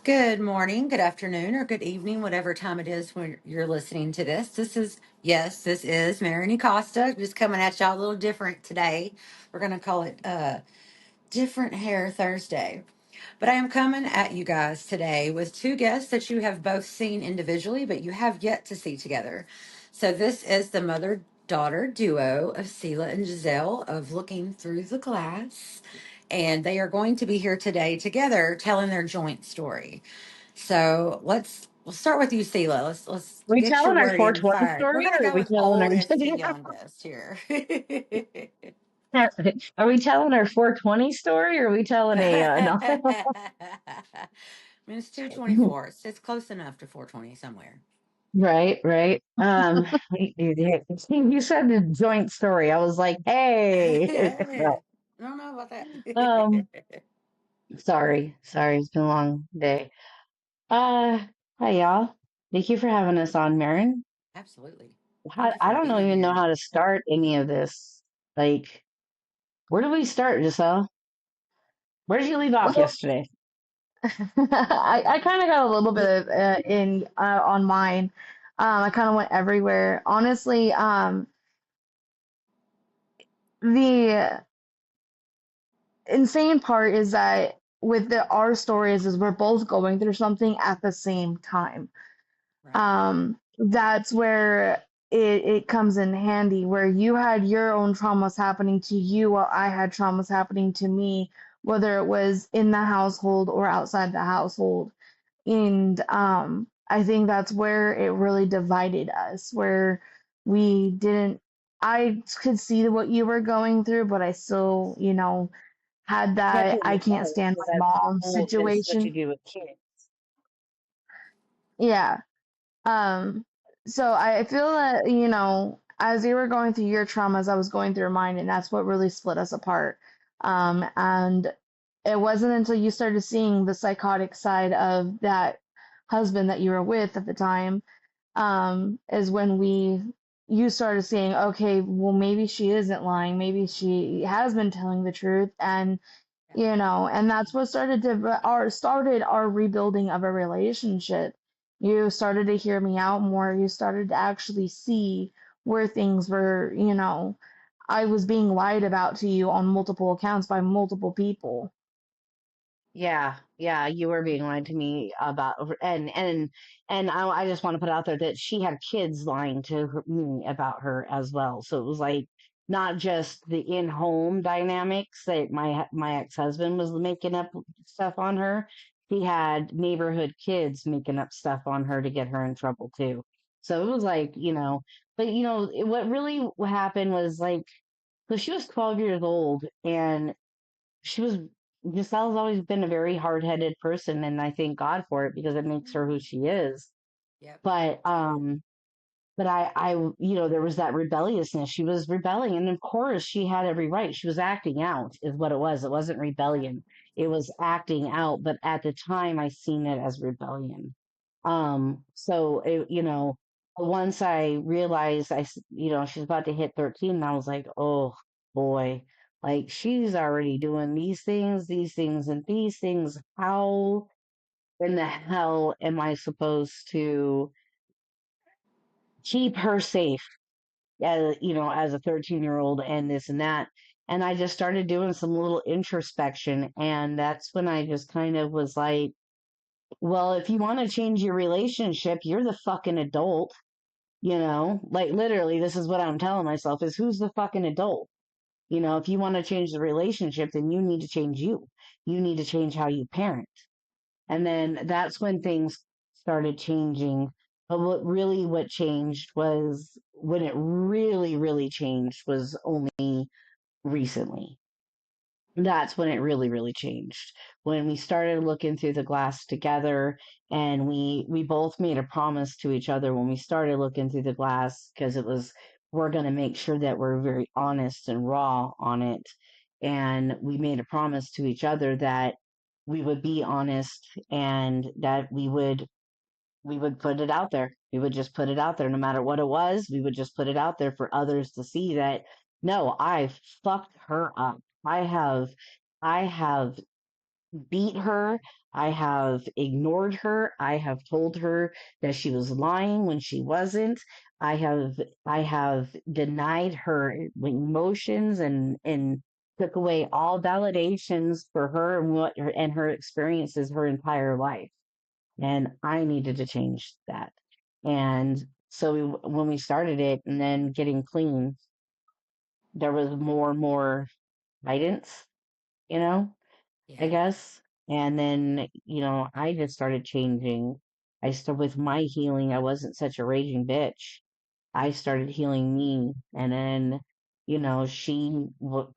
Good morning, good afternoon, or good evening, whatever time it is when you're listening to this. This is Maren Ecosta, just coming at y'all a little different today. We're going to call it Different Hair Thursday. But I am coming at you guys today with two guests that you have both seen individually, but you have yet to see together. So this is the mother daughter duo of Sela and Giselle of Looking Through the Glass. And they are going to be here today together telling their joint story. So we'll start with you, Sela. Let's Are we get your telling our word in 420 fire. We're story gonna or are go we with telling oldest to youngest here. are we telling our 420 story or are we telling a no? I mean, it's 224. It's close enough to 420 somewhere. Right, right. You said the joint story. I was like, hey. I don't know about that. um, sorry, it's been a long day. Uh, Hi y'all. Thank you for having us on, Maren. Absolutely. How, Thank you for I don't being even know here. how to start any of this. Like, where do we start, Giselle? Where did you leave off Well, yesterday? I kind of got a little bit of in on mine. I kind of went everywhere. Honestly, the insane part is that with our stories is we're both going through something at the same time. Right. That's where it comes in handy, where you had your own traumas happening to you while I had traumas happening to me, whether it was in the household or outside the household. And I think that's where it really divided us, where we didn't, I could see what you were going through, but I still, had Can't that do I it can't alone stand because my that's mom school is what you situation. do with kids. Yeah. Um, so I feel that, as you were going through your traumas, I was going through mine, and that's what really split us apart. And it wasn't until you started seeing the psychotic side of that husband that you were with at the time, is when you started seeing, okay, well, maybe she isn't lying, maybe she has been telling the truth, and Yeah. and that's what started our rebuilding of a relationship. You started to hear me out more. You started to actually see where things were, I was being lied about to you on multiple accounts by multiple people. Yeah, yeah, you were being lied to me about, and I just want to put out there that she had kids lying to me about her as well. So it was like not just the in-home dynamics that my ex-husband was making up stuff on her. He had neighborhood kids making up stuff on her to get her in trouble too. So it was like, but what really happened was like, so she was 12 years old and she was Giselle's always been a very hard-headed person, and I thank God for it because it makes her who she is. Yep. But there was that rebelliousness. She was rebelling, and of course, she had every right. She was acting out, is what it was. It wasn't Right. rebellion. It was acting out. But at the time, I seen it as rebellion. Once I realized she's about to hit 13, and I was like, oh boy, like she's already doing these things, and these things. How in the hell am I supposed to keep her safe as a 13-year-old and this and that? And I just started doing some little introspection, and that's when I just kind of was like, well, if you want to change your relationship, you're the fucking adult. Like literally, this is what I'm telling myself is who's the fucking adult? If you want to change the relationship, then you need to change you. You need to change how you parent. And then that's when things started changing. But what changed was when it really, really changed was only recently. That's when it really, really changed. When we started looking through the glass together and we both made a promise to each other when we started looking through the glass because it was we're going to make sure that we're very honest and raw on it. And we made a promise to each other that we would be honest and that we would put it out there. We would just put it out there no matter what it was. We would just put it out there for others to see that no, I fucked her up. I have I have beat her. I have ignored her. I have told her that she was lying when she wasn't. I have I have denied her emotions and took away all validations for her and what her and her experiences her entire life. And I needed to change that. And so when we started it and then getting clean, there was more and more guidance, you know, I Yeah. guess. And then, I just started changing. With my healing, I wasn't such a raging bitch. I started healing me. And then, she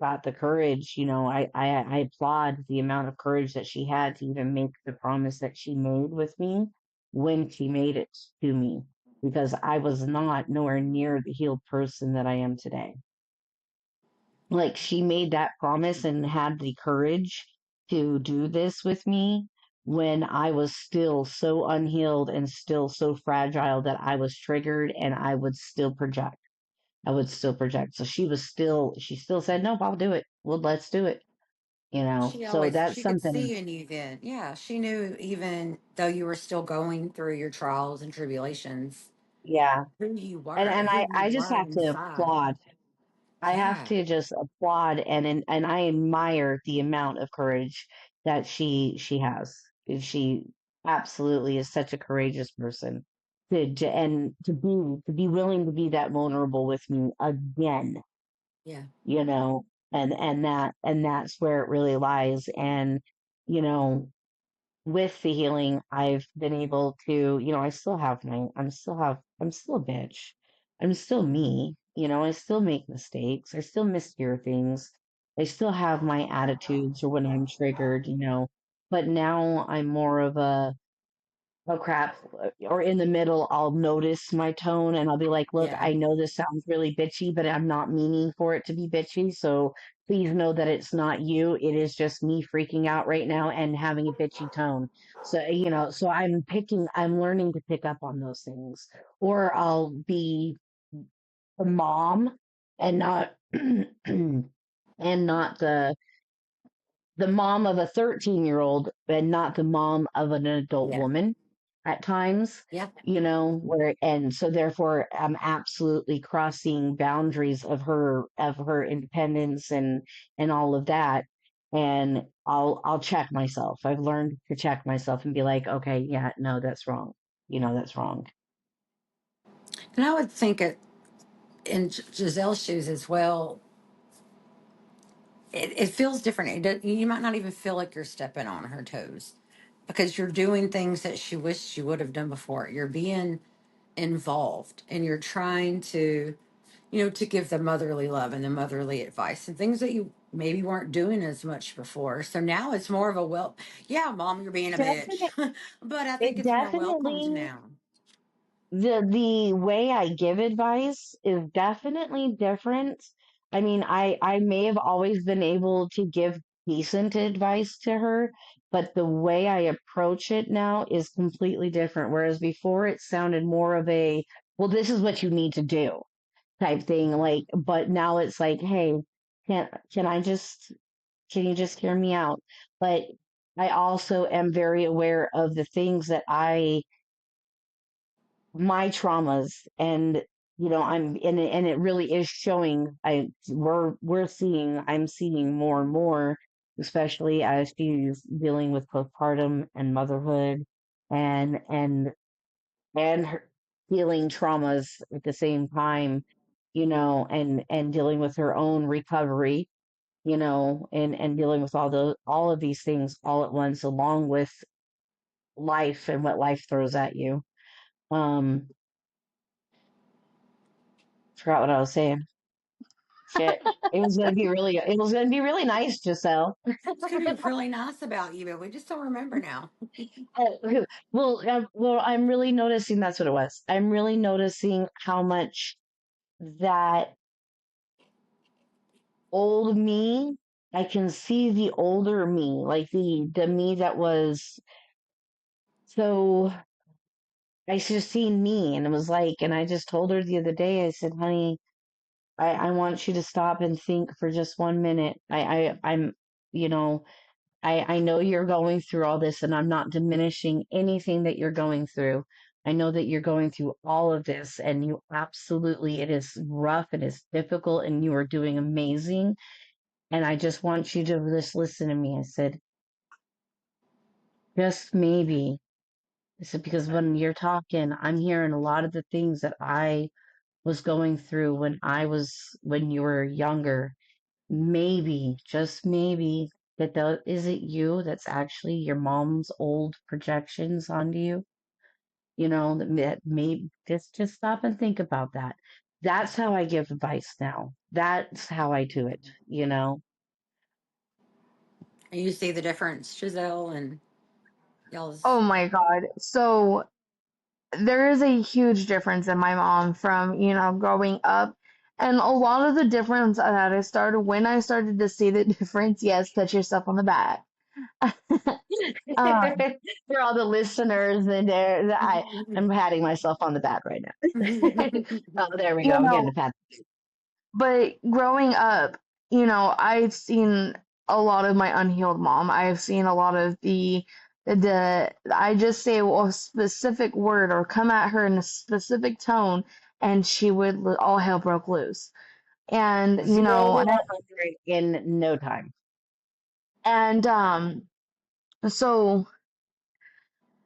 got the courage. I applaud the amount of courage that she had to even make the promise that she made with me when she made it to me, because I was not nowhere near the healed person that I am today. Like, she made that promise and had the courage to do this with me when I was still so unhealed and still so fragile that I was triggered and I would still project. I would still project. So she still said, "Nope, I'll do it. Well, let's do it." So that's She could something. see in you then. Yeah. She knew even though you were still going through your trials and tribulations, Yeah. And who I you just were have to inside. applaud. I have Yeah. to just applaud and I admire the amount of courage that she has. She absolutely is such a courageous person and to be willing to be that vulnerable with me again, Yeah. you know, and that's where it really lies. And you know, with the healing, I've been able to, I still have I'm still a bitch. I'm still me. I still make mistakes. I still mishear things. I still have my attitudes or when I'm triggered, but now I'm more of a, oh crap, or in the middle, I'll notice my tone and I'll be like, look, Yeah. I know this sounds really bitchy, but I'm not meaning for it to be bitchy. So please know that it's not you. It is just me freaking out right now and having a bitchy tone. So, so I'm learning to pick up on those things. Or I'll be a mom and not, and not the mom of a 13-year-old and not the mom of an adult Yeah. woman at times, Yeah. where, and so therefore I'm absolutely crossing boundaries of her independence and all of that. And I'll check myself. I've learned to check myself and be like, okay, yeah, no, that's wrong. That's wrong. And I would think in Giselle's shoes as well, it feels different. You might not even feel like you're stepping on her toes because you're doing things that she wished you would have done before. You're being involved and you're trying to, to give the motherly love and the motherly advice and things that you maybe weren't doing as much before. So now it's more of a, well, yeah, mom, you're being a bitch. Definitely, But I think it it's more welcomed definitely now. the way I give advice is definitely different. I mean, I may have always been able to give decent advice to her, but the way I approach it now is completely different. Whereas before it sounded more of a, well, this is what you need to do type thing. Like, but now it's like, hey, can can I just can you just hear me out? But I also am very aware of the things that my traumas, and and it really is showing. I'm seeing more and more, especially as she's dealing with postpartum and motherhood and her healing traumas at the same time, and dealing with her own recovery, and dealing with all of these things all at once, along with life and what life throws at you. um Forgot what I was saying. Shit. It was gonna be really nice, Giselle. It's going to be really nice about you, but we just don't remember now. Well, I'm really noticing that's what it was. I'm really noticing how much that old me, I can see the older me, like the me that was so, I just seen me and it was like, and I just told her the other day, I said, honey, I want you to stop and think for just 1 minute. I'm, you know, I know you're going through all this, and I'm not diminishing anything that you're going through. I know that you're going through all of this, and you absolutely, it is rough, it is difficult, and you are doing amazing. And I just want you to just listen to me. I said, just maybe. I said, because when you're talking, I'm hearing a lot of the things that I was going through when you were younger. Maybe, just maybe, is it you that's actually your mom's old projections onto you? That maybe just stop and think about that. That's how I give advice now. That's how I do it. And you see the difference, Giselle, and Oh y'all's. my God. So there is a huge difference in my mom from, growing up. And a lot of the difference that I started when I started to see the difference, yes, touch yourself on the back. Um, For all the listeners, and I'm patting myself on the back right now. Oh, there we go. you I'm getting know, a pat. but growing up, I've seen a lot of my unhealed mom. I've seen a lot of I just say a specific word or come at her in a specific tone, and she would all hell broke loose. And Zero to 100 in no time. and so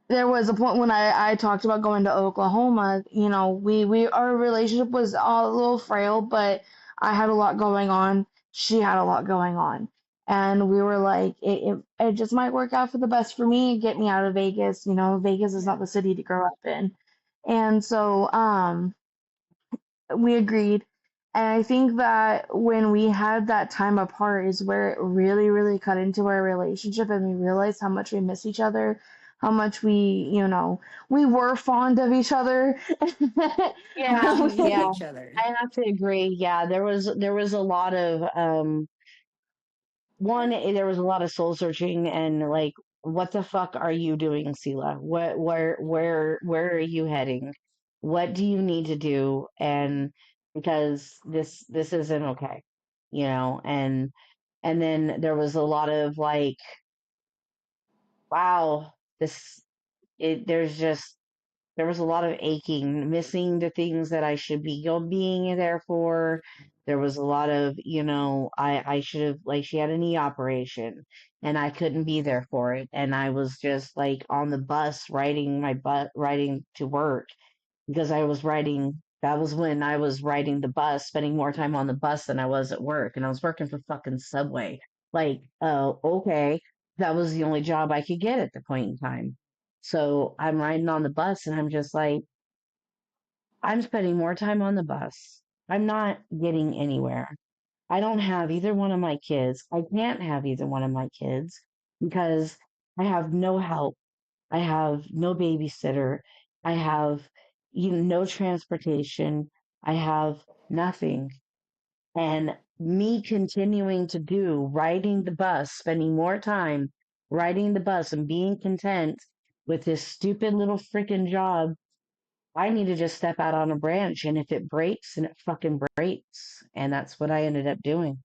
there was a point when I talked about going to Oklahoma. We our relationship was a little frail, but I had a lot going on. She had a lot going on. And we were like, it just might work out for the best for me, get me out of Vegas. Vegas is Yeah. not the city to grow up in. And so, we agreed. And I think that when we had that time apart is where it really, really cut into our relationship and we realized how much we miss each other, how much we were fond of each other. But Yeah, you needed yeah. each other. I have to agree. Yeah, there was a lot of there was a lot of soul searching and like, what the fuck are you doing, Sela? Where are you heading? What do you need to do? And because this isn't okay. And then there was a lot of like, wow, this it there was a lot of aching, missing the things that I should be being there for. There was a lot of, I should have, like, she had a knee operation and I couldn't be there for it. And I was just like on the bus riding to work because that was when I was riding the bus, spending more time on the bus than I was at work. And I was working for fucking Subway. Like, oh, okay. That was the only job I could get at the point in time. So I'm riding on the bus and I'm just like, I'm spending more time on the bus. I'm not getting anywhere. I don't have either one of my kids. I can't have either one of my kids because I have no help. I have no babysitter. I have no transportation. I have nothing. And me continuing to do riding the bus, spending more time riding the bus and being content with this stupid little freaking job, I need to just step out on a branch. And if it breaks, and it fucking breaks. And that's what I ended up doing.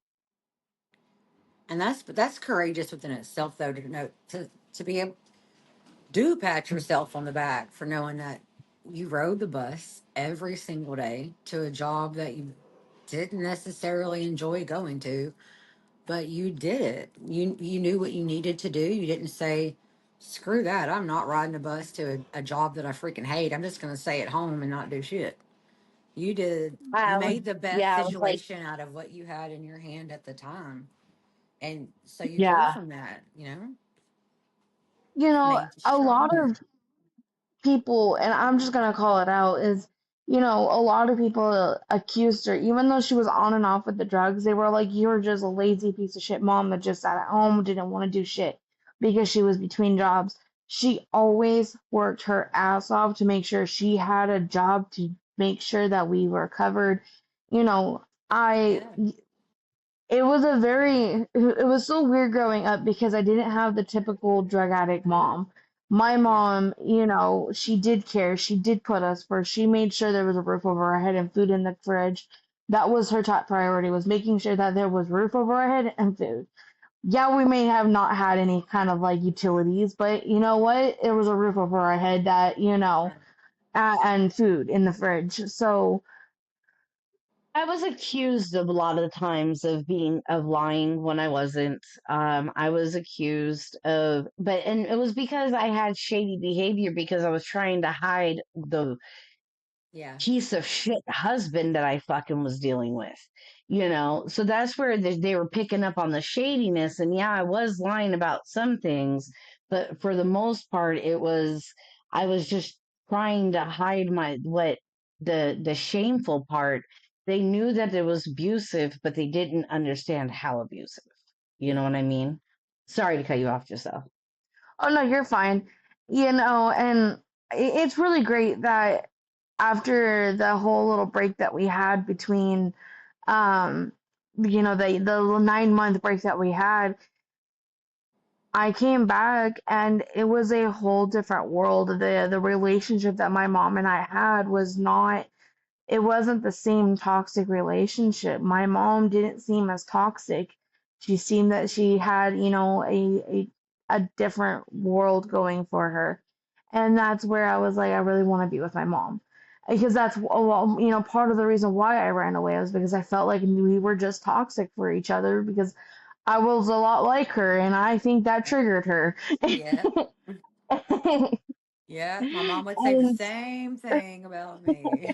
And that's courageous within itself, though, to know to be able do pat yourself on the back for knowing that you rode the bus every single day to a job that you didn't necessarily enjoy going to, but you did it. You knew what you needed to do. You didn't say, "Screw that! I'm not riding a bus to a job that I freaking hate. I'm just going to stay at home and not do shit." You did. You I was, made the best yeah, I was like, situation out of what you had in your hand at the time, and so you grew yeah, from that. Made you a lot stronger. of people, and I'm just gonna call it out, is a lot of people accused her, even though she was on and off with the drugs, they were like, "You're just a lazy piece of shit mom that just sat at home, didn't want to do shit," because she was between jobs. She always worked her ass off to make sure she had a job to make sure that we were covered. You know, I Yeah. it was so weird growing up because I didn't have the typical drug addict mom. My Yeah. mom, she did care. She did put us first. She made sure there was a roof over our head and food in the fridge. That was her top priority, was making sure that there was roof over our head and food. yeah, we may have not had any kind of like utilities, but you know what? It was a roof over our head that, Right. and food in the fridge. So, I was accused of a lot of the times of lying when I wasn't. I was accused of, and it was because I had shady behavior because I was trying to hide the Yeah. piece of shit husband that I fucking was dealing with, you know? So that's where they were picking up on the shadiness. And yeah, I was lying about some things, but for the most part, I was just trying to hide the shameful part. They knew that it was abusive, but they didn't understand how abusive. You know Yeah. what I mean? Sorry to cut you off, Giselle. oh no, you're fine. And it's really great that after the whole little break that we had between, um, the 9 month break that we had, I came back and it was a whole different world. The relationship that my mom and I had was not, it wasn't the same toxic relationship. My mom didn't seem as toxic. She seemed that she had, a different world going for her. And that's where I was like, I really want to be with my mom. Because that's, well, part of the reason why I ran away was because I felt like we were just toxic for each other because I was a lot like her and I think that triggered her. Yeah. Yeah. My mom would say the and same thing about me.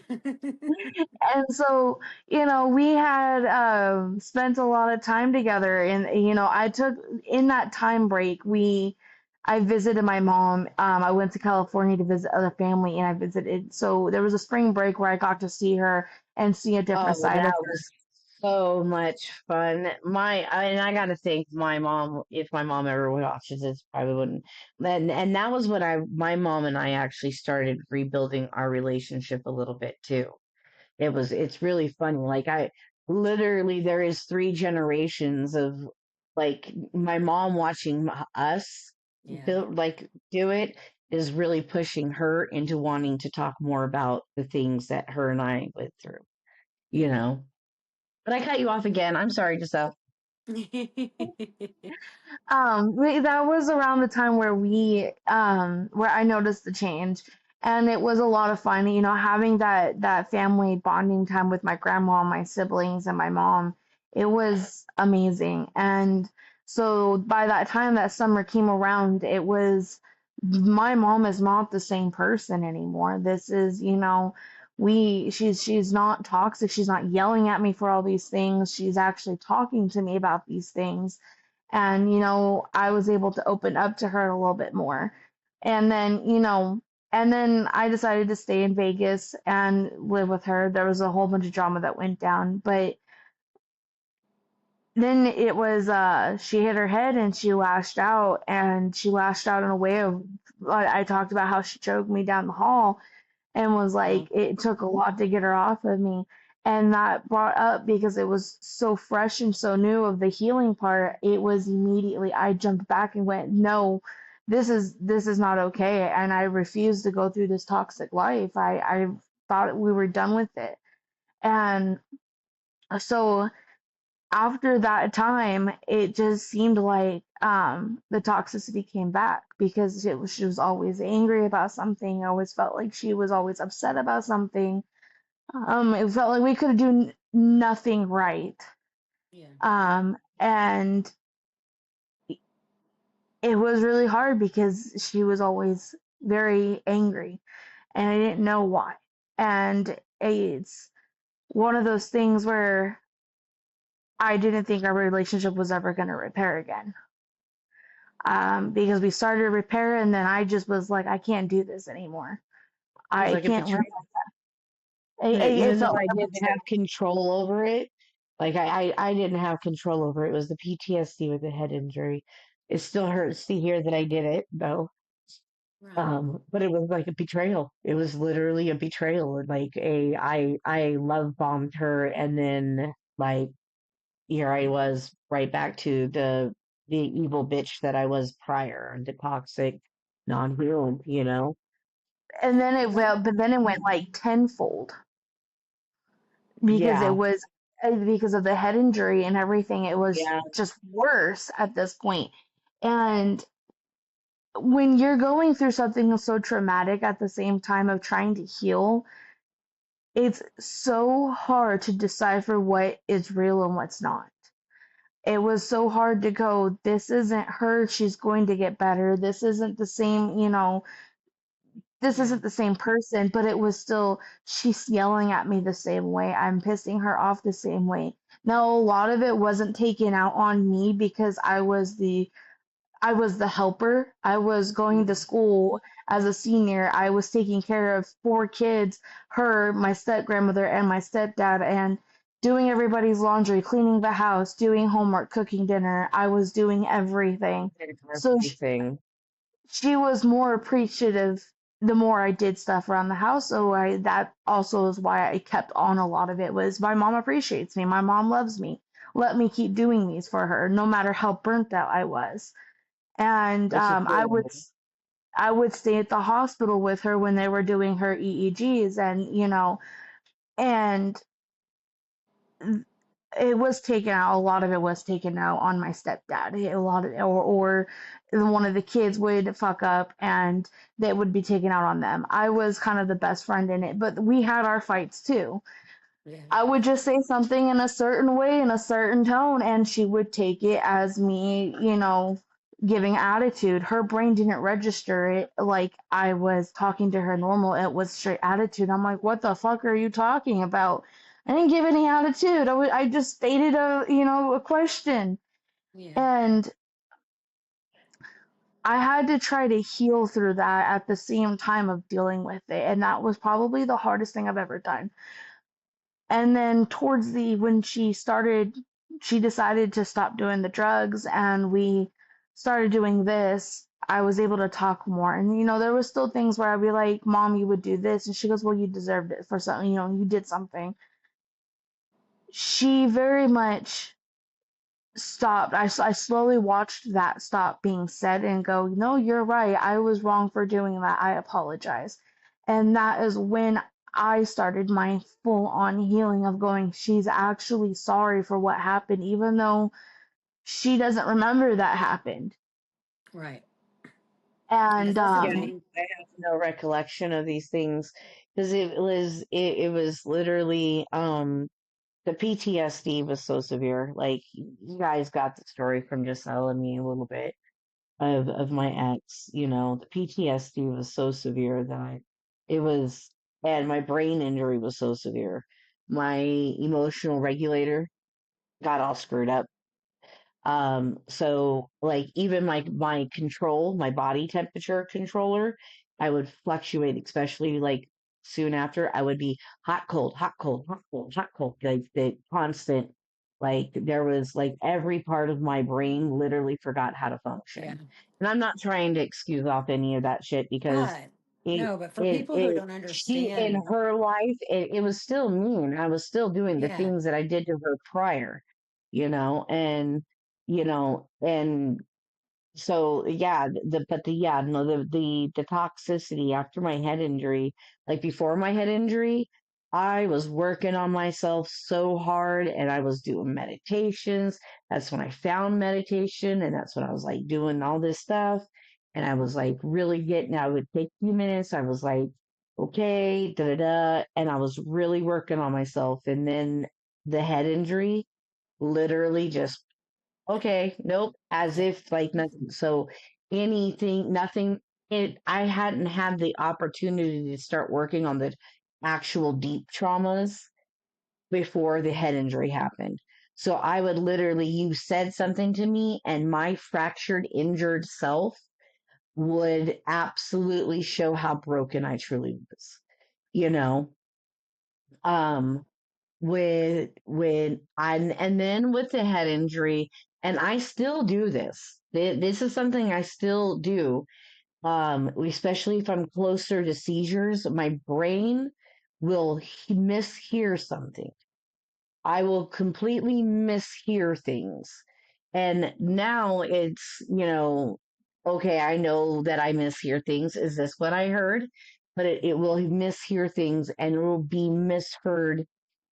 And so, we had spent a lot of time together, and I took in that time break. I visited my mom. I went to California to visit other family, and I visited. So there was a spring break where I got to see her and see a different Oh, side of that her. was so much fun. And I gotta thank my mom. If my mom ever watches this, probably wouldn't. And that was when my mom and I actually started rebuilding our relationship a little bit too. It's really funny. Like literally, there is 3 generations of like my mom watching us Yeah. build, like do it is really pushing her into wanting to talk more about the things that her and I went through, you Yeah. know. But I cut you off again. I'm sorry, Giselle. That was around the time where I noticed the change, and it was a lot of fun, having that family bonding time with my grandma, my siblings, and my mom. It was amazing, and so by that time that summer came around, it was my mom is not the same person anymore. This is, she's not toxic. She's not yelling at me for all these things. She's actually talking to me about these things and I was able to open up to her a little bit more. And then I decided to stay in Vegas and live with her. There was a whole bunch of drama that went down, but then it was she hit her head and she lashed out in a way of I talked about how she choked me down the hall and was like, Wow. it took a lot to get her off of me. And that brought up because it was so fresh and so new of the healing part, it was immediately I jumped back and went, no, this is not okay. And I refused to go through this toxic life. I thought we were done with it. And so after that time, it just seemed like the toxicity came back because she was always angry about something. I always felt like she was always upset about something. It felt like we could do nothing right. Yeah. And it was really hard because she was always very angry and I didn't know why. And it's one of those things where I didn't think our relationship was ever going to repair again. Because we started to repair and then I just was like, I can't do this anymore. It was I like a can't live. betrayal. It Even though felt I like a didn't have control over it, like I didn't have control over it. It was the PTSD with the head injury. It still hurts to hear that I did it, though. Right. But it was like a betrayal. It was literally a betrayal. Like I love bombed her, and then like here I was right back to the evil bitch that I was prior, the toxic, non-healed. You know. and then it Well, went, but then it went like tenfold because it Yeah. was. because of the head injury and everything. It was Yeah. just worse at this point. And when you're going through something so traumatic at the same time of trying to heal, it's so hard to decipher what is real and what's not. It was so hard to go, this isn't her, she's going to get better. This isn't the same, this Yeah. isn't the same person, but it was still, she's yelling at me the same way. I'm pissing her off the same way. Now, a lot of it wasn't taken out on me because I was the helper. I was going to Mhm. school as a senior. I was taking care of four kids, her, my step grandmother, and my stepdad, and doing everybody's laundry, cleaning the house, doing homework, cooking dinner. I was doing everything. So Everything. she was more appreciative the more I did stuff around the house. So that also is why I kept on a lot of it was my mom appreciates me. My mom loves me. Let me keep doing these for her, no matter how burnt out I was. And Which is good. I would stay at the hospital with her when they were doing her EEGs, and and it was taken out. A lot of it was taken out on my stepdad. A lot of, or one of the kids would fuck up, and that would be taken out on them. I was kind of the best friend in it, but we had our fights too. Yeah. I would just say something in a certain way, in a certain tone, and she would take it as me, giving attitude. Her brain didn't register it like I was talking to her normal. It was straight attitude. I'm like, what the fuck are you talking about? I didn't give any attitude. I just stated a question. Yeah. And I had to try to heal through that at the same time of dealing with it. And that was probably the hardest thing I've ever done. And then towards the when she decided to stop doing the drugs and we started doing this, I was able to talk more. And there was still things where I'd be like, Mom, you would do this, and she goes, well, you deserved it for something, you did something. She very much stopped. I slowly watched that stop being said and go, no, you're right. I was wrong for doing that. I apologize. And that is when I started my full on healing of going, she's actually sorry for what happened, even though she doesn't remember that happened. Right. Because And that's the Yeah, thing. I have no recollection of these things because it was literally the PTSD was so severe. Like you guys got the story from Giselle and me a little bit of my ex. The PTSD was so severe that it was, and my brain injury was so severe. My emotional regulator got all screwed up. So like even my control, my body temperature controller, I would fluctuate, especially like soon after I would be hot, cold, hot, cold, hot, cold, hot, cold, like the constant, like there was like every part of my brain literally forgot how to Yeah. function. And I'm not trying to excuse off any of that shit because Right. it, No, but for people who don't she in understand, her life, it was still me and I was still doing the yeah. things that I did to her prior, and and so yeah, the toxicity after my head injury, like before my head injury, I was working on myself so hard and I was doing meditations. That's when I found meditation and that's when I was like doing all this stuff. And I was like really I would take a few minutes. I was like, okay, da da da. And I was really working on myself. And then the head injury literally just okay, nope, as Right. if like nothing. So anything, nothing. I hadn't had the opportunity to start working on the actual deep traumas before the head injury happened. So I would literally, you said something to me, and my fractured, injured self would absolutely show how broken I truly was. You know, um, and then with the head injury, and I still do this. This is something I still do, especially if I'm closer to seizures. My brain will mishear something. I will completely mishear things, and now it's okay, I know that I mishear things. Is this what I heard? But it will mishear things and it will be misheard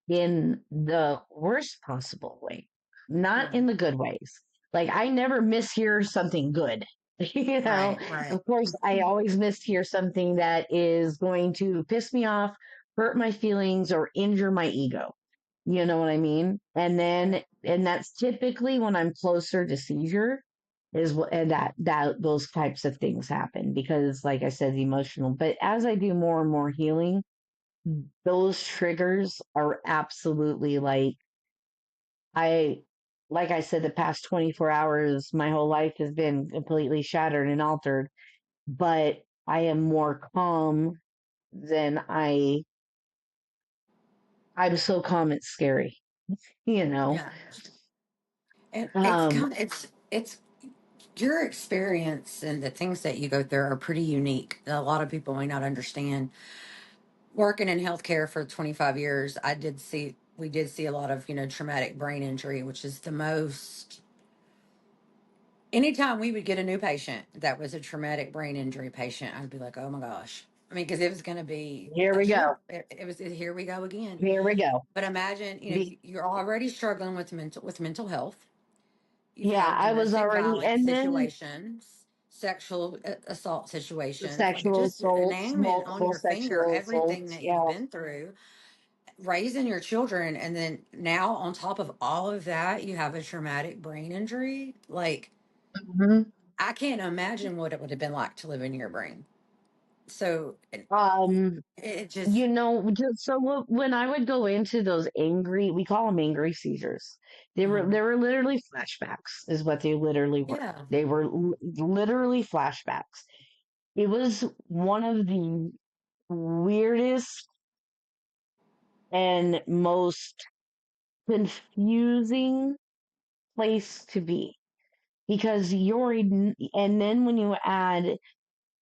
in the worst possible way, not in Right. the good ways. Like I never mishear something good. You know, Right. Right. of course, I always mishear something that is going to piss me off, hurt my feelings, or injure my ego. You know what I mean? Yeah. And that's typically when I'm closer to seizure is what, and that those types of things happen because, like I said, the emotional. But as I do more and more healing, those triggers are absolutely I like I said, the past 24 hours, my whole life has been completely shattered and altered, but I am more calm than I'm so calm it's scary, you know. Yeah. And it's Um, kind of, it's your experience and the things that you go through are pretty unique. A lot of people may not understand. Working in healthcare for 25 years, we did see a lot of, traumatic brain injury, which is the most. Anytime we would get a new patient that was a traumatic brain injury patient, I'd be like, oh my gosh. I mean, because it was going to be, here we go. sure, it was, here we go again. Here we go. But imagine, Be, you're already struggling with mental health. You've yeah, had I was domestic already, violence and then sexual assault the situations, like sexual just assaults, name it on multiple your finger, sexual everything assaults. that you've Yeah. been through, raising your children, and then now on top of all of that, you have a traumatic brain injury. Like, Mhm. I can't imagine what it would have been like to live in your brain. So Um, it just, You know, when I would go into those angry, we call them angry seizures. uh They were literally flashbacks, is what they literally were. yeah, They were literally flashbacks. It was one of the weirdest and most confusing place to be because and then when you add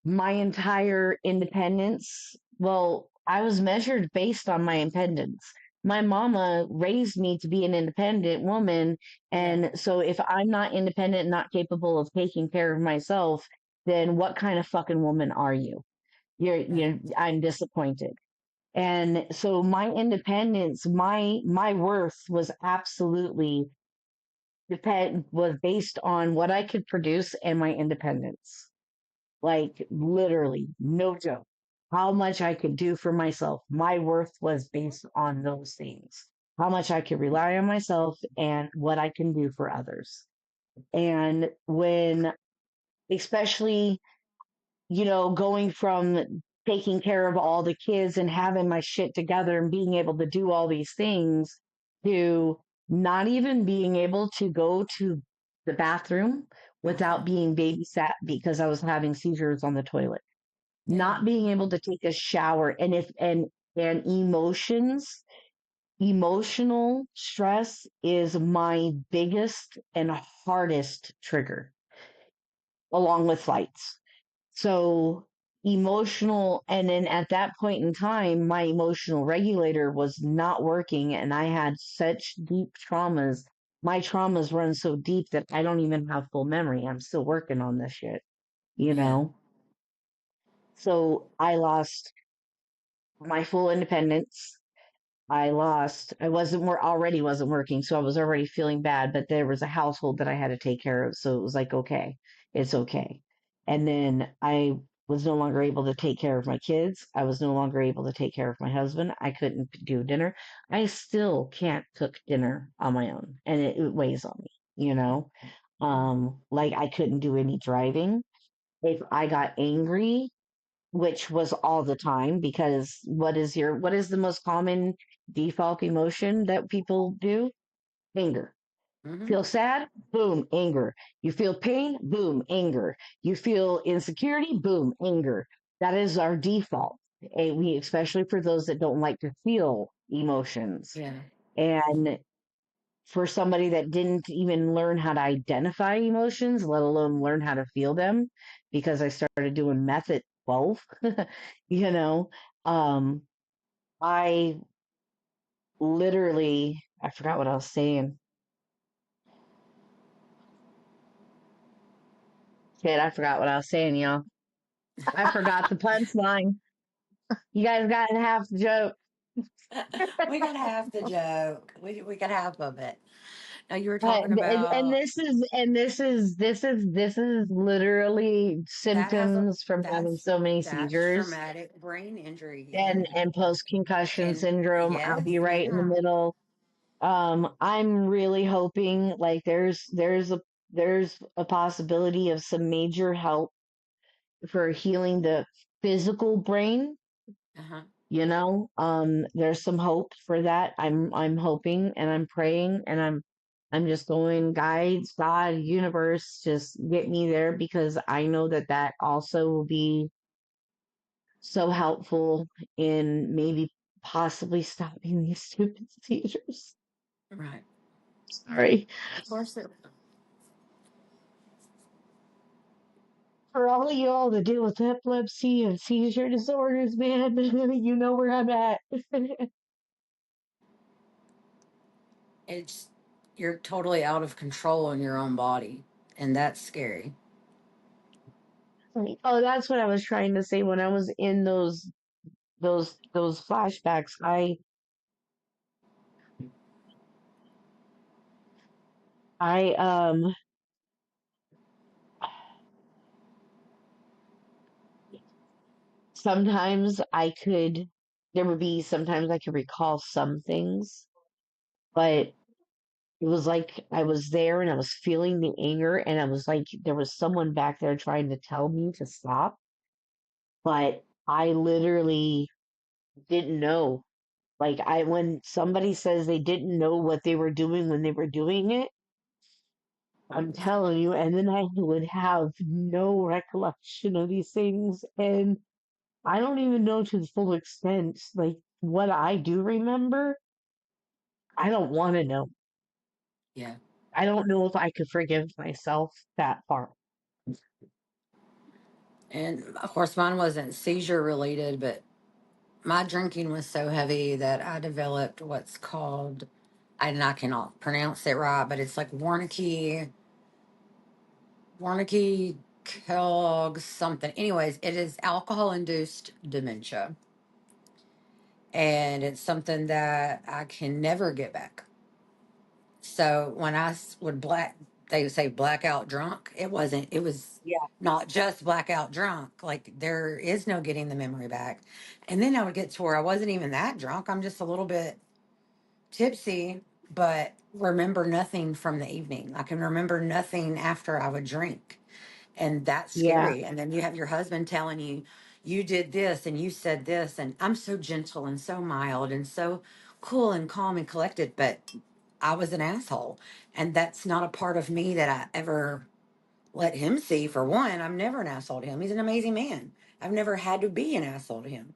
my entire independence. Well, I was measured based on my independence. My mama raised me to be an independent woman. yeah, And so if I'm not independent, not capable of taking care of myself, then what kind of fucking woman are you? yeah, I'm disappointed. And so my independence, my worth was absolutely was based on what I could produce and my independence. Like literally, no joke. How much I could do for myself. My worth was based on those things. How much I could rely on myself and what I can do for others. And when, especially, going from taking care of all the kids and having my shit together and being able to do all these things to not even being able to go to the bathroom without uh being babysat because I was having seizures on the toilet, yeah, not being able to take a shower, and emotional stress is my biggest and hardest trigger along with flights. So emotional, and then at that point in time my emotional regulator was not working and I had such deep traumas. My traumas run so deep that I don't even have full memory. I'm still working on this shit, you yeah, know. So I lost my full independence. I already wasn't working, so I was already feeling bad, but there was a household that I had to take care of. So it was like, okay, it's okay. And then I was no longer able to take care of my kids. I was no longer able to take care of my husband. I couldn't do dinner. I still can't cook dinner on my own, and it weighs on me, you know? Like I couldn't do any driving. If I got angry, which was all the time because what is the most common default emotion that people do? Anger. mm-hmm. Feel sad? Boom, anger. You feel pain? Boom, anger. You feel insecurity? Boom, anger. That is our default. And we, especially for those that don't like to feel emotions. Yeah, And for somebody that didn't even learn how to identify emotions, let alone learn how to feel them, because I started doing meth at 12, you know, um, I I forgot what I was saying. Shit, I forgot what I was saying, y'all. I forgot the punchline. You guys got to have the joke. We got half the joke. We got half of it. Now you were talking And about this is literally that has a symptoms from having that's so many that's seizures traumatic brain injury and post concussion and syndrome. I'll yes, be right in the ma'am. middle. I'm really hoping like there's a possibility of some major help for healing the physical brain. Uh-huh. There's some hope for that. I'm hoping and I'm praying and I'm just going, guides, God, universe, just get me there because I know that that also will be so helpful in maybe possibly stopping these stupid seizures. Right. Sorry. Of course it For all of y'all that deal with epilepsy and seizure disorders, man, you know where I'm at. it's you're totally out of control in your own body. And that's scary. Oh, that's what I was trying to say when I was in those flashbacks. I sometimes I could there would be sometimes I could recall some things, but it was like I was there and I was feeling the anger and I was like there was someone back there trying to tell me to stop, but I literally didn't know. Like I when somebody says they didn't know what they were doing when they were doing it, I'm telling you, and then I would have no recollection of these things and I don't even know to the full extent, like what I do remember. I don't want to know. Yeah. I don't know if I could forgive myself that far. And of course mine wasn't seizure related, but my drinking was so heavy that I developed what's called, and I cannot pronounce it right, but it's like Warnicki Kellogg something. Anyways, it is alcohol induced dementia. And it's something that I can never get back. So when would they would say blackout drunk. It was Yeah. not just blackout drunk. Like there is no getting the memory back. And then I would get to where I wasn't even that drunk. I'm just a little bit tipsy, but remember nothing from the evening. I can remember nothing after I would drink. And that's Yeah. scary. And then you have your husband telling you, you did this and you said this. And I'm so gentle and so mild and so cool and calm and collected, but I was an asshole. And that's not a part of me that I ever let him see. For one, I'm never an asshole to him. He's an amazing man. I've never had to be an asshole to him.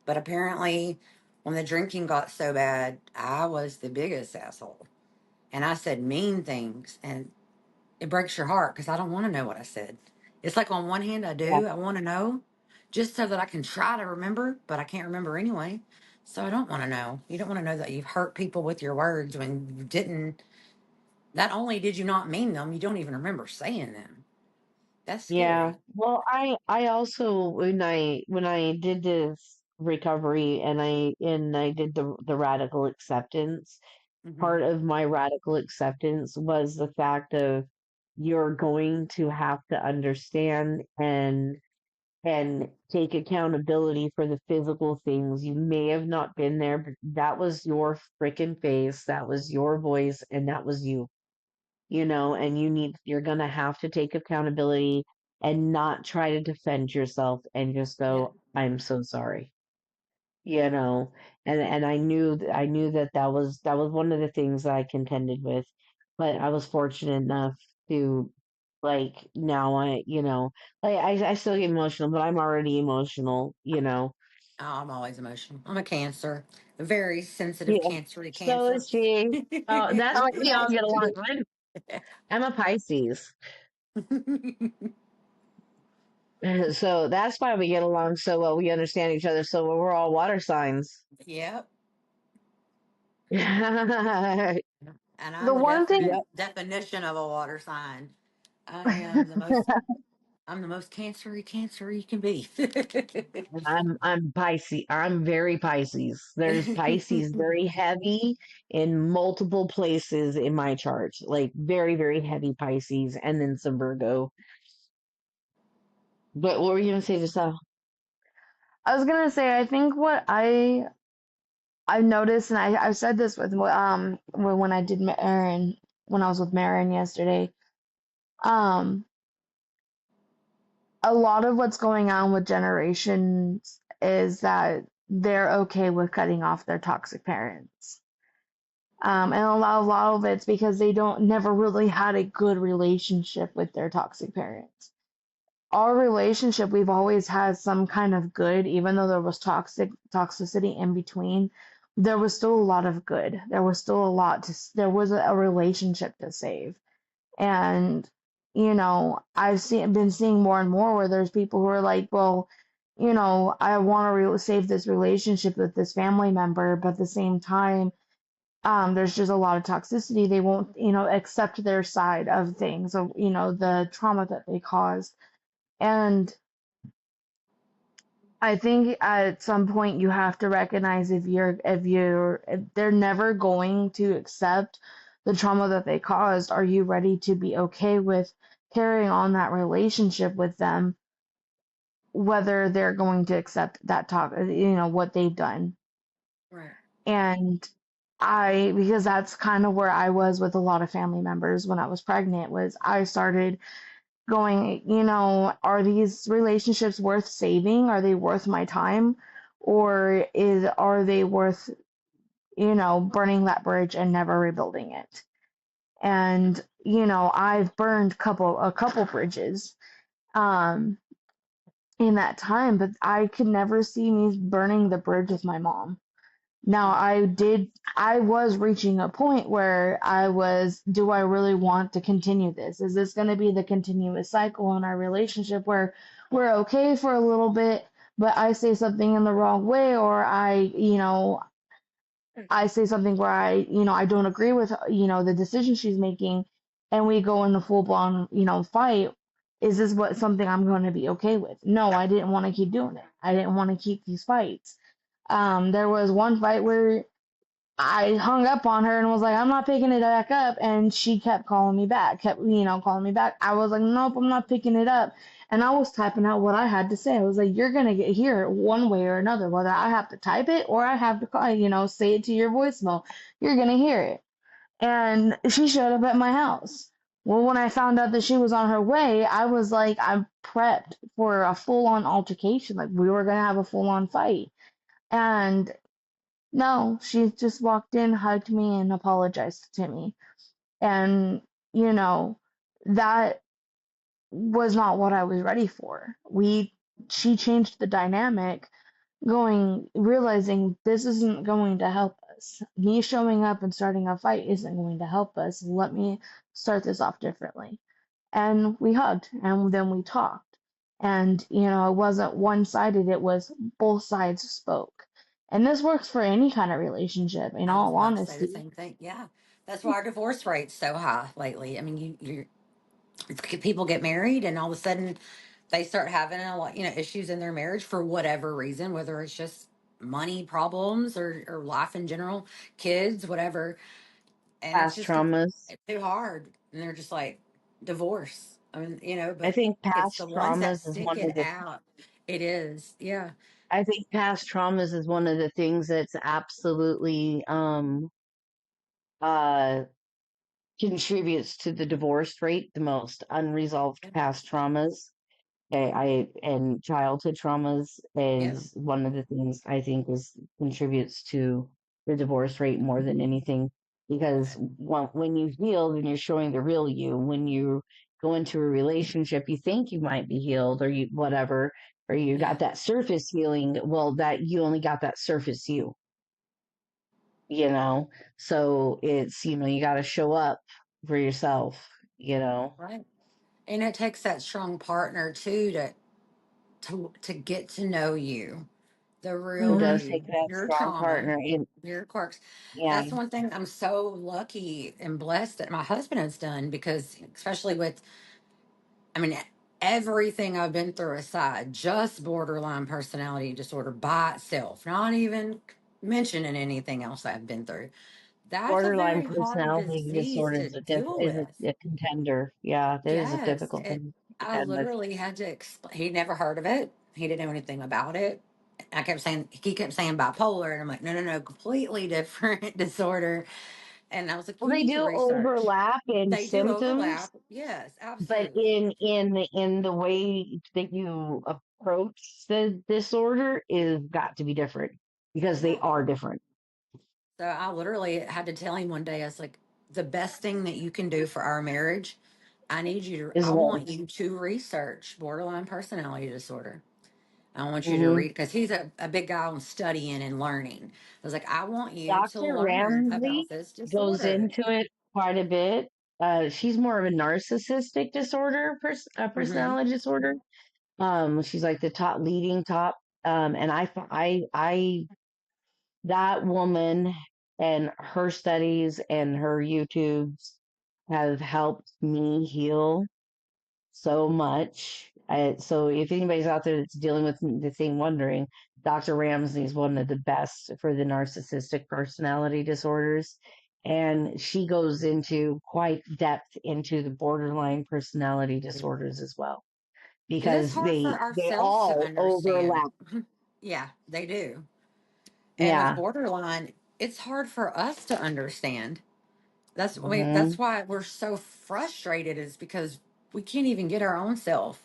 But apparently, when the drinking got so bad, I was the biggest asshole. And I said mean things. And it breaks your heart because I don't want to know what I said. It's like on one hand, I Yeah. do. I want to know just so that I can try to remember, but I can't remember anyway. So I don't want to know. You don't want to know that you've hurt people with your words when you didn't. Not only did you not mean them, you don't even remember saying them. That's Yeah. scary. Well, I also when I did this recovery and I did the radical acceptance, Hmm. part of my radical acceptance was the fact of you're going to have to understand and take accountability for the physical things. You may have not been there, but that was your freaking face, that was your voice, and that was you, and you're going to have to take accountability and not try to defend yourself and just Yeah. go, I'm so sorry. You know, and I knew that was one of the things that I contended with, but I was fortunate enough to like now like I still get emotional, but I'm already emotional. Oh, I'm always emotional. I'm a cancer, a very sensitive Yeah. cancery So cancer. is she. Oh, that's why we all get along. I'm a Pisces. So that's why we get along so well. We understand each other so well. We're all water signs. Yep. Yep. And I'm The the one thing definite definition of a water sign. I am the most. I'm the most cancer you can be. And I'm Pisces. I'm very Pisces. There's Pisces very heavy in multiple places in my chart. Like very, very heavy Pisces and then some Virgo. But what were you gonna say, Giselle? I was gonna say, I think what I've noticed, and I've said this with when I did Maren, when I was with Maren yesterday. Um, a lot of what's going on with generations is that they're okay with cutting off their toxic parents. And a lot of it's because they don't never really had a good relationship with their toxic parents. Our relationship, we've always had some kind of good, even though there was toxicity in between. There was still a lot of good. There was still a lot there was a relationship to save. And, been seeing more and more where there's people who are like, well, I want to save this relationship with this family member, but at the same time, there's just a lot of toxicity. They won't, accept their side of things, or, the trauma that they caused. And I think at some point you have to recognize if they're never going to accept the trauma that they caused, are you ready to be okay with carrying on that relationship with them, whether they're going to accept that talk, what they've done. Right. And because that's kind of where I was with a lot of family members when I was pregnant, was I started going, are these relationships worth saving? Are they worth my time? Or are they worth, burning that bridge and never rebuilding it? And, I've burned a couple bridges um in that time, but I could never see me burning the bridge with my mom. Now, Right. I was reaching a point where do I really want to continue this? Is this going to be the continuous cycle in our relationship where we're okay for a little bit, but I say something in the wrong way, or I say something where I don't agree with, the decision she's making, and we go in a full blown, fight. Is this something I'm going to be okay with? No, I didn't want to keep doing it. I didn't want to keep these fights. There was one fight where I hung up on her and was like, I'm not picking it back up. And she kept calling me back, calling me back. I was like, nope, I'm not picking it up. And I was typing out what I had to say. I was like, you're going to hear it one way or another, whether I have to type it or I have to call, say it to your voicemail. You're going to hear it. And she showed up at my house. Well, when I found out that she was on her way, I was like, I'm prepped for a full on altercation. Like, we were going to have a full on fight. And no, she just walked in, hugged me, and apologized to me. And, you know, that was not what I was ready for. She changed the dynamic, realizing this isn't going to help us. Me showing up and starting a fight isn't going to help us. Let me start this off differently. And we hugged and then we talked. And, it wasn't one sided, it was both sides spoke. And this works for any kind of relationship, in I was all about to say the honesty. same thing. Yeah. That's why our divorce rate's so high lately. I mean, people get married and all of a sudden they start having a lot, issues in their marriage for whatever reason, whether it's just money problems or life in general, kids, whatever. And it's Past just traumas. it's too hard. And they're just like, divorce. I mean, I but think it's the past ones that traumas is stick one of it the out. It is. Yeah. I think past traumas is one of the things that's absolutely uh contributes to the divorce rate the most. Unresolved Yeah. past traumas. And childhood traumas Yeah. is one of the things I think is contributes to the divorce rate more than anything, because when you heal, then you're showing the real you. When you go into a relationship, you think you might be healed, or you whatever, or you Yeah. got that surface healing. Well, that you only got that surface you know. So it's you got to show up for yourself. Right. And it takes that strong partner too to get to know you, the It real Hmm. does take you, that your strong trauma, partner. And your quirks. yeah, That's one thing I'm so lucky and blessed that my husband has done because, especially with, I mean, everything I've been through aside, just borderline personality disorder by itself, not even mentioning anything else I've been through. That's a Borderline very hard personality disease disorder to is deal with. a contender. Yeah, it is a Yes, difficult thing to I contend with. literally had to explain. He never heard of it. He didn't know anything about it. I kept saying, he kept saying bipolar, and I'm like, no, no, no, completely different disorder. And I was like, Well, you they need to do research. overlap in They do symptoms, overlap. Yes, but absolutely. in the way that you approach the disorder is got to be different because they Yeah. are different. So I literally had to tell him one day, I was like, the best thing that you can do for our marriage, Is I love. want you to research borderline personality disorder. I want you to Hmm. read, because he's a big guy on studying and learning. I was like, I want you to Dr. learn Ramsey about this goes disorder. into it quite a bit. She's more of a narcissistic disorder, Hmm. personality disorder. She's like the top leading top. And that woman and her studies and her YouTubes have helped me heal so much. So if anybody's out there that's dealing with the thing wondering, Dr. Ramsey is one of the best for the narcissistic personality disorders. And she goes into quite depth into the borderline personality disorders as well Because it's because hard for they ourselves to all understand. overlap. Yeah, they do. And with Yeah. borderline, it's hard for us to understand. Hmm. That's why we're so frustrated, is because we can't even get our own self.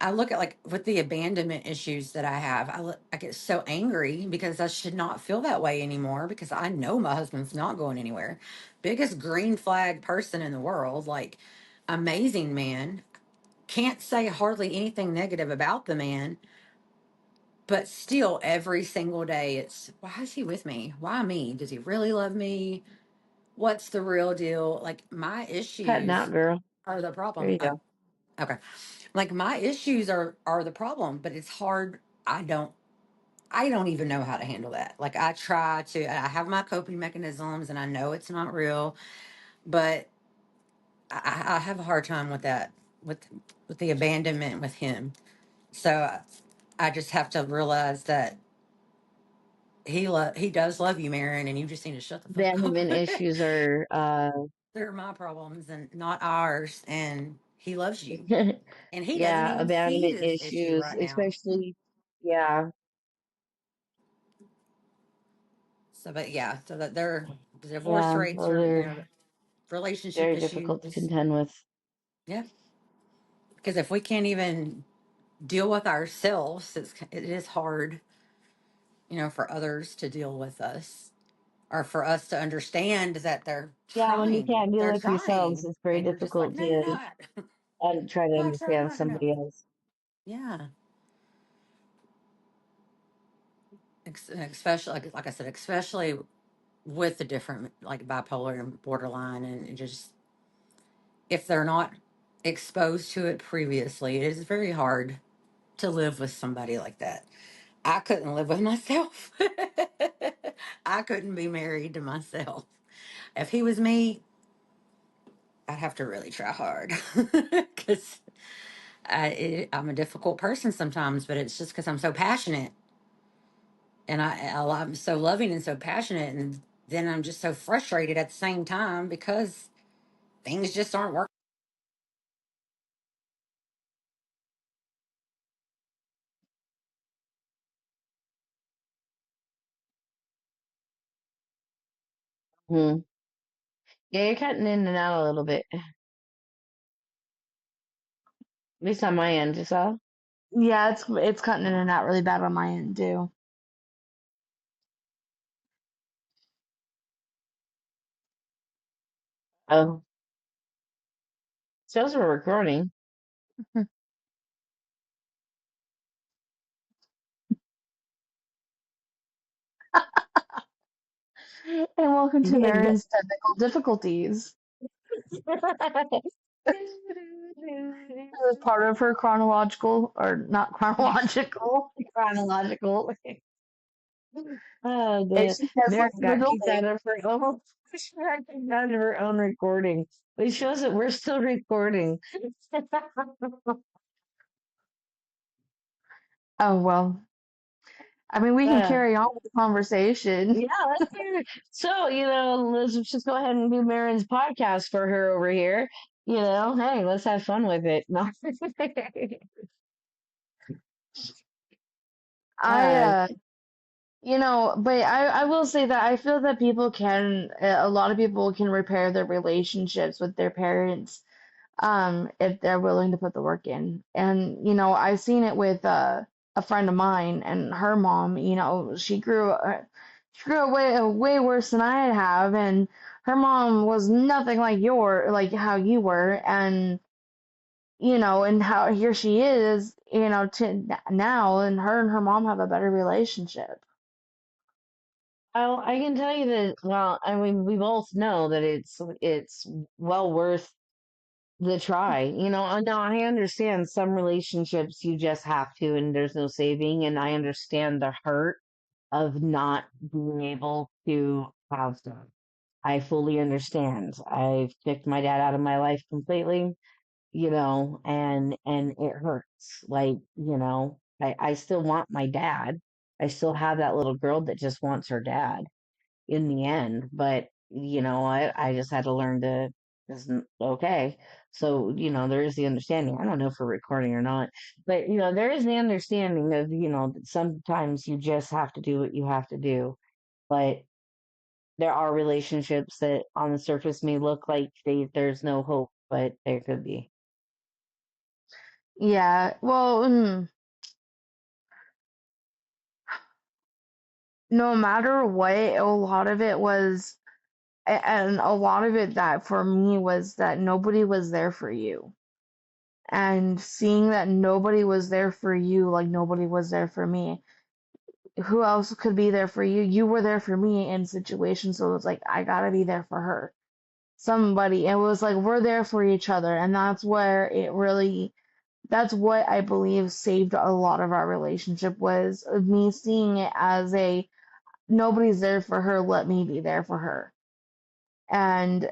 I look at, like, with the abandonment issues that I have, I get so angry because I should not feel that way anymore, because I know my husband's not going anywhere. Biggest green flag person in the world, like, amazing man. Can't say hardly anything negative about the man, but still every single day it's, why is he with me? Why me? Does he really love me? What's the real deal? Like, my Cutting out, issues girl. are the There problem. you Oh, go. okay. Like, my issues are the problem, but it's hard. I don't even know how to handle that. Like, I have my coping mechanisms, and I know it's not real, but I have a hard time with that, with with the abandonment with him. So I just have to realize that he does love you, Maren, and you just need to shut the fuck up. Abandonment issues are They're my problems and not ours, and he loves you, and he doesn't yeah, even see abandonment this issue issues, right now. especially yeah, So, but yeah, so that their divorce yeah, rates well, are, they're relationship very difficult to issues. contend with. Yeah, because if we can't even deal with ourselves, it is hard, for others to deal with us, or for us to understand that they're Yeah, when you trying. can't deal They're with yourselves, trying, it's very and you're just like, difficult no, you're to not. try to I'm not trying understand not. No. somebody else. Yeah. Especially, like I said, especially with the different, like, bipolar and borderline, and just, if they're not exposed to it previously, it is very hard to live with somebody like that. I couldn't live with myself. I couldn't be married to myself. If he was me, I'd have to really try hard, because I'm a difficult person sometimes, but it's just because I'm so passionate, and I'm so loving and so passionate, and then I'm just so frustrated at the same time because things just aren't working. Hmm. Yeah, you're cutting in and out a little bit. At least on my end, you saw. Yeah, it's cutting in and out really bad on my end too. Oh, shows we're recording. And welcome to Marin's technical difficulties. As part of her chronological, or not chronological, Chronological. Oh, if the she has Mary listened to got the kicked out of her own. She got kicked out of her own recording. It shows that we're still recording. Oh, well, I mean, we can Yeah. carry on with the conversation. Yeah, let's do it. So, let's just go ahead and do Marin's podcast for her over here. Hey, let's have fun with it. No. I, uh, but I will say that I feel that a lot of people can repair their relationships with their parents, if they're willing to put the work in. And, I've seen it with, a friend of mine and her mom. She grew up way worse than I have, and her mom was nothing like how you were, and how here she is, to now, and her mom have a better relationship. I can tell you that. Well, I mean, we both know that it's well worth the try. Now I understand some relationships you just have to, and there's no saving, and I understand the hurt of not being able to have them. I fully understand. I've kicked my dad out of my life completely, and it hurts. Like, I still want my dad. I still have that little girl that just wants her dad in the end, but I just had to learn to okay. So, there is the understanding. I don't know if we're recording or not, but there is the understanding of, that sometimes you just have to do what you have to do. But there are relationships that on the surface may look like there's no hope, but there could be. Yeah, well, no matter what, and a lot of it that for me was that nobody was there for you. And seeing that nobody was there for you, like nobody was there for me. Who else could be there for you? You were there for me in situations, so it was like I gotta be there for her. Somebody. It was like we're there for each other, and that's what I believe saved a lot of our relationship, was me seeing it as a nobody's there for her, let me be there for her. And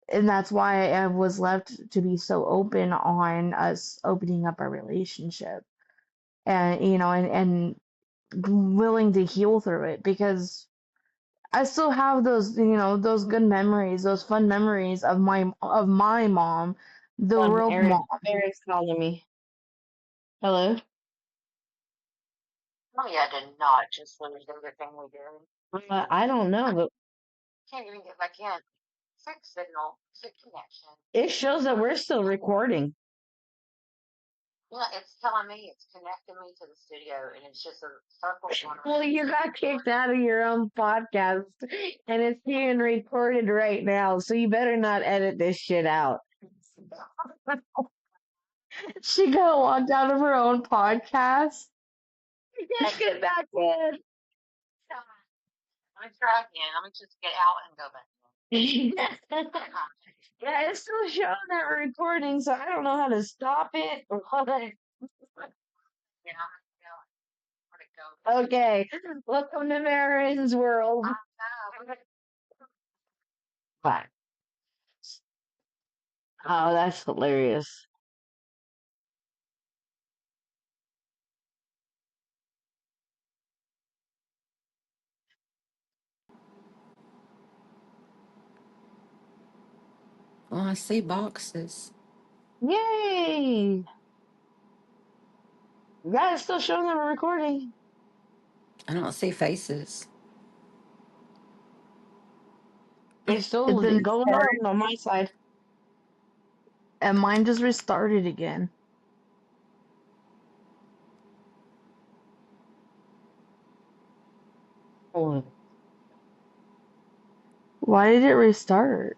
that's why I was left to be so open on us opening up our relationship, and willing to heal through it, because I still have those good memories, those fun memories of my mom, the real mom. Aaron's calling me. Hello? Oh yeah, I did not just lose everything we did. I don't know, but Can't even get back in. Sick signal, sick connection. it shows that we're still recording. Yeah, it's telling me it's connecting me to the studio, and it's just a circle going Well, around. you got kicked out of your own podcast and it's being recorded right now, so you better not edit this shit out. She got locked out of her own podcast. Just get back in. Let me try again. Let me just get out and go back Yeah, in. it's still showing that we're recording, so I don't know how to stop it. Yeah, yeah, where'd it go? Okay, welcome to Marin's world. Oh, Bye. Oh, that's hilarious. well, I see boxes. Yay! Yeah, it's still showing that we're recording. I don't see faces. It's It still didn't going start, on my side. and mine just restarted again. Oh, Why did it restart?